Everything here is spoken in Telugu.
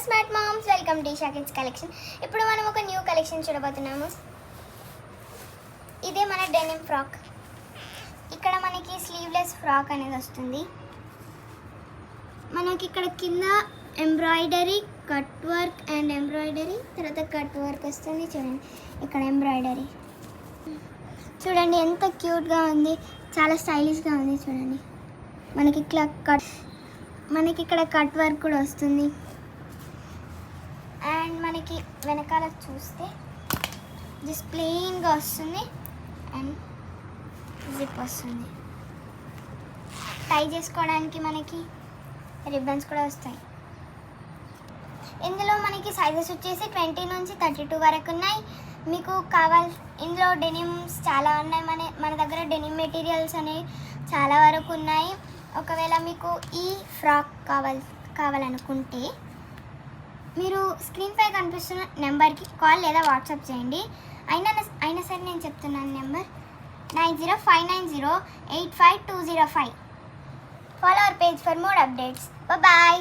Smart moms, welcome to Eesha kids collection. ఇప్పుడు మనం ఒక న్యూ కలెక్షన్ చూడబోతున్నాము. ఇదే మన డెనిమ్ ఫ్రాక్. ఇక్కడ మనకి స్లీవ్లెస్ ఫ్రాక్ అనేది వస్తుంది. మనకి ఇక్కడ కింద embroidery, cut work and embroidery, తర్వాత కట్ వర్క్ వస్తుంది. చూడండి ఇక్కడ ఎంబ్రాయిడరీ. చూడండి ఎంత క్యూట్గా ఉంది, చాలా స్టైలిష్గా ఉంది. చూడండి మనకి ఇక్కడ కట్ వర్క్ కూడా వస్తుంది. అండ్ మనకి వెనకాల చూస్తే జస్ట్ ప్లెయిన్గా వస్తుంది అండ్ జిప్ వస్తుంది. టై చేసుకోవడానికి మనకి రిబ్బన్స్ కూడా వస్తాయి. ఇందులో మనకి సైజెస్ వచ్చేసి 20 నుంచి 32 వరకు ఉన్నాయి. మీకు ఇందులో డెనిమ్స్ చాలా ఉన్నాయి. మన దగ్గర డెనిమ్ మెటీరియల్స్ అనేవి చాలా వరకు ఉన్నాయి. ఒకవేళ మీకు ఈ ఫ్రాక్ కావాలనుకుంటే మీరు స్క్రీన్పై కనిపిస్తున్న నెంబర్కి కాల్ లేదా వాట్సాప్ చేయండి. అయినా సరే నేను చెప్తున్నాను number 9059085205. Follow our page for more updates. Bye-bye.